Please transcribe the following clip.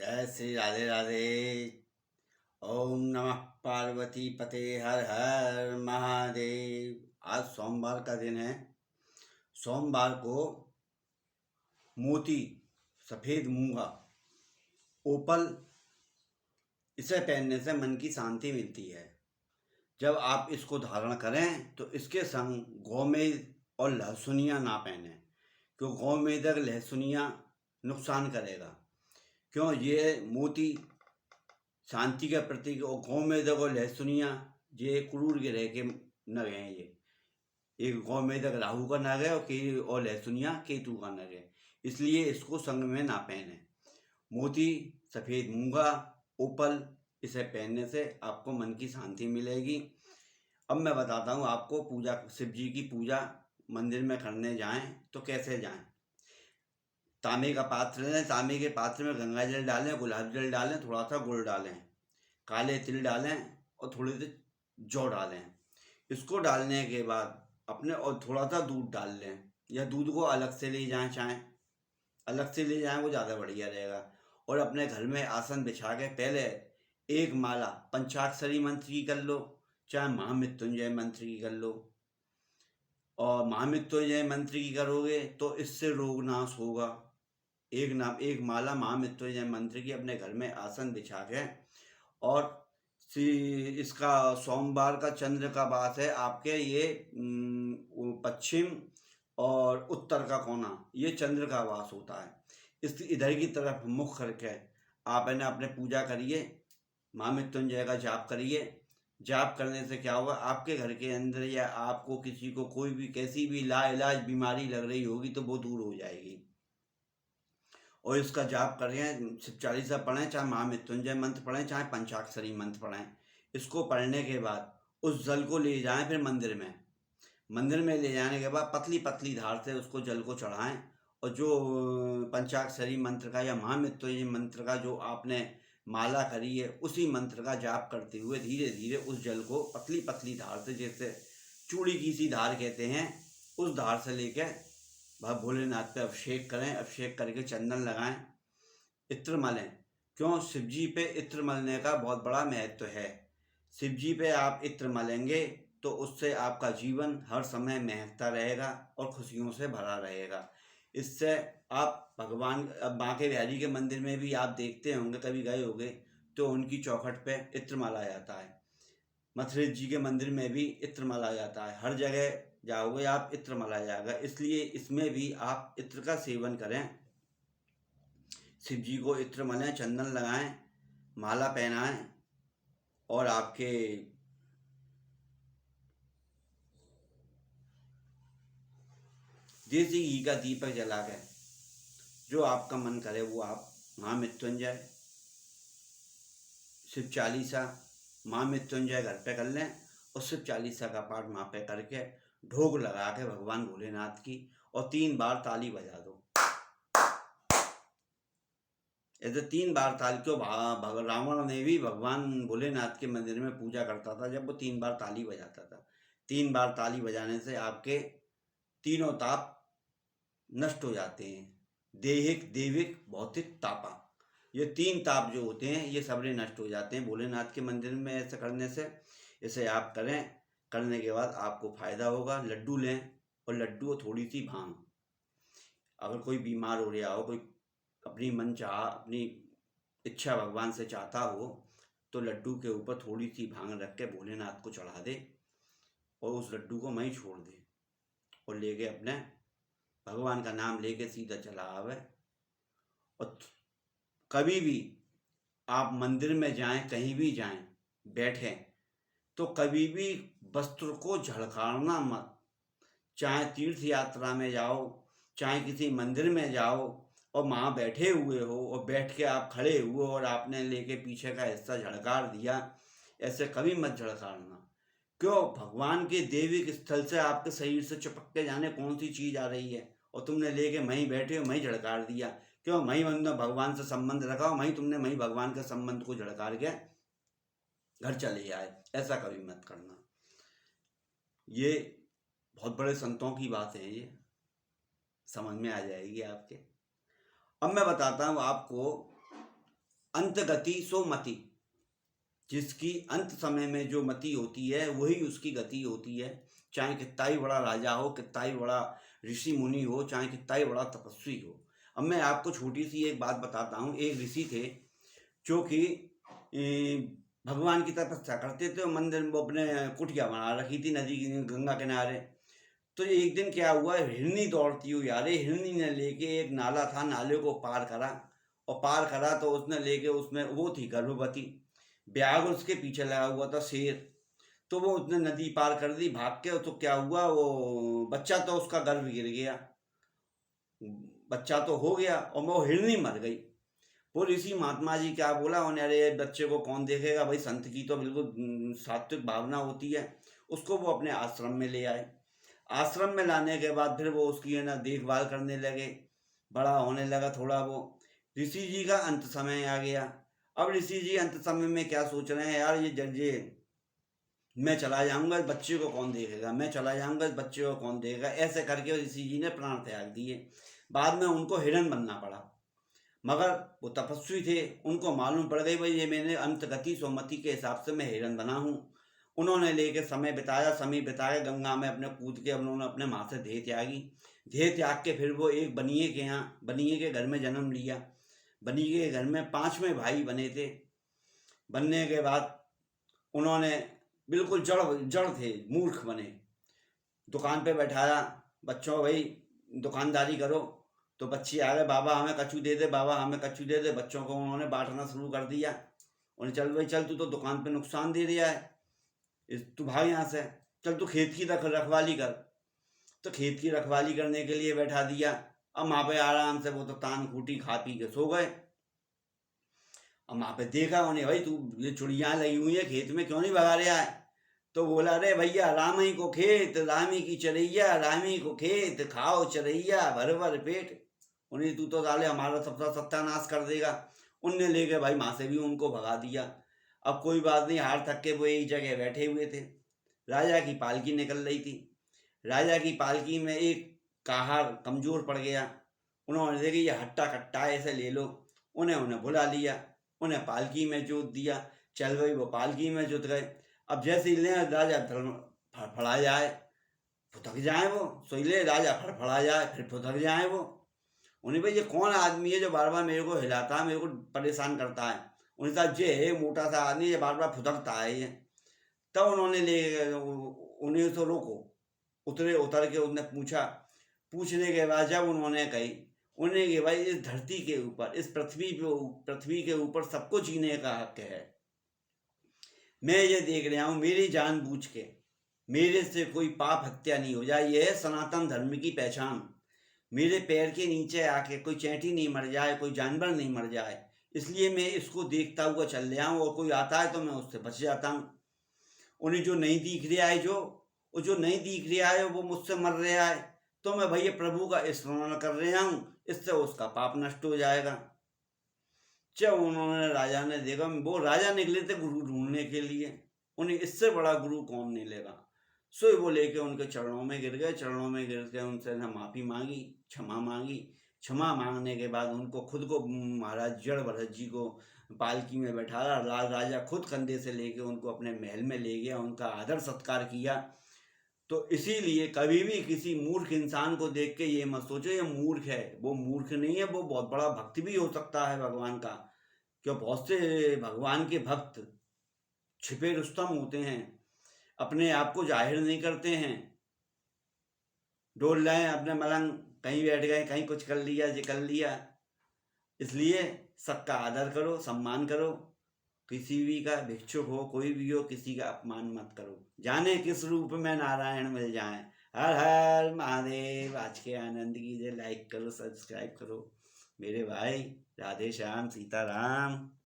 जय श्री राधे राधे। ओम नमः पार्वती पते हर हर महादेव। आज सोमवार का दिन है। सोमवार को मोती, सफ़ेद मूंगा, ओपल इसे पहनने से मन की शांति मिलती है। जब आप इसको धारण करें तो इसके संग गोमेद और लहसुनिया ना पहने, क्यों गोमेदक लहसुनिया नुकसान करेगा। क्यों ये मोती शांति के प्रतीक और गोमेदक और लहसुनिया ये क्रूर ग्रह के नग हैं। ये एक गोमेदक राहु का नग है और लहसुनिया केतु का नग है, इसलिए इसको संग में ना पहने। मोती, सफ़ेद मूंगा, ओपल इसे पहनने से आपको मन की शांति मिलेगी। अब मैं बताता हूँ आपको पूजा, शिव जी की पूजा मंदिर में करने जाएं तो कैसे जाएं। तांबे का पात्र लें, तांबे के पात्र में गंगा जल डालें, गुलाब जल डालें, थोड़ा सा गुड़ डालें, काले तिल डालें और थोड़ी सी जौ डालें। इसको डालने के बाद अपने और थोड़ा सा दूध डाल लें, या दूध को अलग से ले जाएं, चाहें अलग से ले जाएं वो ज़्यादा बढ़िया रहेगा। और अपने घर में आसन बिछा के पहले एक माला पंचाक्षरी मंत्र की कर लो, चाहे महामृत्युंजय मंत्र की कर लो। और महामृत्युंजय मंत्र की करोगे तो इससे रोग नाश होगा। एक माला महामृत्युंजय मंत्र की अपने घर में आसन बिछा के, और इसका सोमवार का चंद्र का वास है आपके ये पश्चिम और उत्तर का कोना, ये चंद्र का वास होता है। इस इधर की तरफ मुख करके आप है ना अपने पूजा करिए, महामृत्युंजय का जाप करिए। जाप करने से क्या होगा, आपके घर के अंदर या आपको किसी को कोई भी कैसी भी लाइलाज बीमारी लग रही होगी तो वो दूर हो जाएगी। और इसका जाप करें, शिव चालीसा पढ़ें, चाहे महामृत्युंजय मंत्र पढ़ें, चाहे पंचाक्षरी मंत्र पढ़ें। इसको पढ़ने के बाद उस जल को ले जाएं फिर मंदिर में। मंदिर में ले जाने के बाद पतली पतली धार से उसको जल को चढ़ाएं, और जो पंचाक्षरी मंत्र का या महामृत्युंजय मंत्र का जो आपने माला करी है उसी मंत्र का जाप करते हुए धीरे धीरे उस जल को पतली पतली धार से, जैसे चूड़ी की सी धार कहते हैं, उस धार से लेके भोलेनाथ पे अभिषेक करें। अभिषेक करके चंदन लगाएं, इत्र मलें। क्यों, शिव जी पे इत्र मलने का बहुत बड़ा महत्व है। शिव जी पे आप इत्र मलेंगे तो उससे आपका जीवन हर समय महकता रहेगा और खुशियों से भरा रहेगा। इससे आप भगवान बांके बिहारी के मंदिर में भी आप देखते होंगे, कभी गए होंगे तो उनकी चौखट पे इत्र माला जाता है। मथुरा जी के मंदिर में भी इत्र माला जाता है। हर जगह जाओगे आप इत्र मला जाएगा, इसलिए इसमें भी आप इत्र का सेवन करें। शिव जी को इत्र मलें, चंदन लगाएं, माला पहनाएं, और आपके देसी घी का दीपक जला के जो आपका मन करे वो आप महामृत्युंजय, शिव चालीसा, महामृत्युंजय घर पे कर लें और शिव चालीसा का पाठ वहाँ पे करके ढोक लगा के भगवान भोलेनाथ की और 3 बार ताली बजा दो। ऐसे 3 बार ताली क्यों, रावण ने भी भगवान भोलेनाथ के मंदिर में पूजा करता था जब वो 3 बार ताली बजाता था। 3 बार ताली बजाने से आपके तीनों ताप नष्ट हो जाते हैं, देहिक, देविक, भौतिक, तापा। ये 3 ताप जो होते हैं ये सबरे नष्ट हो जाते हैं भोलेनाथ के मंदिर में ऐसा करने से। इसे आप करें, करने के बाद आपको फायदा होगा। लड्डू लें और लड्डू और थोड़ी सी भांग, अगर कोई बीमार हो रहा हो, कोई अपनी मन चाह, अपनी इच्छा भगवान से चाहता हो, तो लड्डू के ऊपर थोड़ी सी भांग रख के भोलेनाथ को चढ़ा दे और उस लड्डू को वहीं छोड़ दे और लेके अपने भगवान का नाम लेके सीधा चला आवे। और कभी भी आप मंदिर में जाएं, कहीं भी जाएं, बैठें तो कभी भी वस्त्र को झड़काना मत। चाहे तीर्थ यात्रा में जाओ, चाहे किसी मंदिर में जाओ और वहाँ बैठे हुए हो और बैठ के आप खड़े हुए और आपने लेके पीछे का हिस्सा झड़कार दिया, ऐसे कभी मत झड़कारना। क्यों, भगवान के देविक स्थल से आपके शरीर से चिपक के जाने कौन सी चीज़ आ रही है और तुमने लेके वहीं बैठे हो, वहीं झड़कार दिया। क्यों, वहीं तुमने भगवान से संबंध रखा हो, वहीं तुमने वहीं भगवान के संबंध को झड़कार के घर चले आए। ऐसा कभी मत करना। ये बहुत बड़े संतों की बात है, ये समझ में आ जाएगी आपके। अब मैं बताता हूँ आपको अंत गति सो मति, जिसकी अंत समय में जो मति होती है वही उसकी गति होती है। चाहे कितना ही बड़ा राजा हो, कितना ही बड़ा ऋषि मुनि हो, चाहे कितना ही बड़ा तपस्वी हो। अब मैं आपको छोटी सी एक बात बताता हूँ। एक ऋषि थे जो कि भगवान की तपस्या करते थे। मंदिर में अपने कुटिया बना रखी थी नदी की, गंगा किनारे। तो एक दिन क्या हुआ, हिरनी दौड़ती हुई आ रही। हिरनी ने लेके, एक नाला था, नाले को पार करा, और पार करा तो उसने लेके, उसमें वो थी गर्भवती, ब्याग उसके पीछे लगा हुआ था शेर। तो वो उसने नदी पार कर दी भाग के। तो क्या हुआ, वो बच्चा तो उसका गर्भ गिर गया, बच्चा तो हो गया, और वो हिरनी मर गई। वो ऋषि महात्मा जी क्या बोला उन्हें, अरे बच्चे को कौन देखेगा भाई, संत की तो बिल्कुल सात्विक भावना होती है। उसको वो अपने आश्रम में ले आए। आश्रम में लाने के बाद फिर वो उसकी है ना देखभाल करने लगे, बड़ा होने लगा थोड़ा वो। ऋषि जी का अंत समय आ गया। अब ऋषि जी अंत समय में क्या सोच रहे हैं, यार ये जल्दी मैं चला जाऊंगा, इस बच्चे को कौन देखेगा, मैं चला जाऊंगा, इस बच्चे को कौन देखेगा। ऐसे करके ऋषि जी ने प्राण त्याग दिए। बाद में उनको हिरण बनना पड़ा, मगर वो तपस्वी थे, उनको मालूम पड़ गई भाई ये मैंने अंत गति सोमति के हिसाब से मैं हिरण बना हूँ। उन्होंने लेके समय बिताया, समय बिताए गंगा में अपने कूद के उन्होंने अपने माँ से देह त्यागी। देह त्याग के फिर वो एक बनिए के यहाँ, बनिए के घर में जन्म लिया। बनिए के घर में 5वें भाई बने थे। बनने के बाद उन्होंने बिल्कुल जड़ जड़ थे, मूर्ख बने। दुकान पे बैठाया बच्चों, भाई दुकानदारी करो। तो बच्चे आ गए, बाबा हमें कछू दे दे, बाबा हमें कछू दे दे। बच्चों को उन्होंने बांटना शुरू कर दिया। उन्हें, चल भाई चल, तू तो दुकान पे नुकसान दे दिया है, तू भाग यहाँ से, चल तू खेत की रखवाली कर। तो खेत की रखवाली करने के लिए बैठा दिया। अब वहाँ पे आराम से वो तो तान खूटी खा पी के सो गए। अब वहाँ पे देखा उन्हें, भाई तू ये चुड़ियाँ लगी हुई है खेत में, क्यों नहीं भगा रहा है। तो बोला, अरे भैया राम ही को खेत, रामी की चरैया, रामी को खेत, खाओ चरैया भर भर पेट। उन्हें, तू तो साले हमारा सबका सत्यानाश कर देगा। उनने लेके भाई माँ से भी उनको भगा दिया। अब कोई बात नहीं, हार थक के वो एक जगह बैठे हुए थे। राजा की पालकी निकल रही थी। राजा की पालकी में एक काहार कमजोर पड़ गया। उन्होंने देखा ये हट्टा कट्टा ऐसे ले लो। उन्हें उन्हें बुला लिया, उन्हें पालकी में जोत दिया। चल गई, वो पालकी में जुट गए। अब जैसे ही ले राजा फड़फड़ा जाए, फुथक जाए वो, सोई ले राजा फड़फड़ा जाए, फिर फुथक जाए वो। उन्हें, भाई ये कौन आदमी है जो बार बार मेरे को हिलाता है, मेरे को परेशान करता है। उन्हें साहब जे है मोटा सा आदमी, ये बार बार फुदकता है ये। तब उन्होंने ले, उन्हें तो रोको, उतर के उन्होंने पूछा। पूछने के बाद जब उन्होंने कही उन्हें कि भाई इस धरती के ऊपर, इस पृथ्वी के ऊपर सबको जीने का हक है। मैं ये देख रहा हूँ मेरी जानबूझ के मेरे से कोई पाप हत्या नहीं हो जाए, यह है सनातन धर्म की पहचान। मेरे पैर के नीचे आके कोई चैंटी नहीं मर जाए, कोई जानवर नहीं मर जाए, इसलिए मैं इसको देखता हुआ चल रहा हूँ। और कोई आता है तो मैं उससे बच जाता हूँ। उन्हें जो नहीं दिख रहा है, वो जो नहीं दिख रहा है वो मुझसे मर रहा है, तो मैं भैया प्रभु का स्मरण कर रहा हूँ, इससे उसका पाप नष्ट हो जाएगा। जब उन्होंने, राजा ने देखा, वो राजा निकले थे गुरु ढूंढने के लिए, उन्हें इससे बड़ा गुरु कौन मिलेगा। सो वो लेके उनके चरणों में गिर गए। चरणों में गिर के उनसे ना माफ़ी मांगी, क्षमा मांगी। क्षमा मांगने के बाद उनको खुद को, महाराज जड़ भरत जी को पालकी में बैठाया। राजा खुद कंधे से लेके उनको अपने महल में ले गया, उनका आदर सत्कार किया। तो इसीलिए कभी भी किसी मूर्ख इंसान को देख के ये मत सोचो ये मूर्ख है। वो मूर्ख नहीं है, वो बहुत बड़ा भक्त भी हो सकता है भगवान का। क्यों, बहुत से भगवान के भक्त छिपे रुस्तम होते हैं, अपने आप को जाहिर नहीं करते हैं। डोल रहे हैं अपने मलंग, कहीं बैठ गए, कहीं कुछ कर लिया, ये कर लिया। इसलिए सबका आदर करो, सम्मान करो। किसी भी का, भिक्षुक हो कोई भी हो, किसी का अपमान मत करो, जाने किस रूप में नारायण मिल जाए। हर हर महादेव। आज के आनंद की जय। लाइक करो, सब्सक्राइब करो मेरे भाई। राधे श्याम, सीताराम।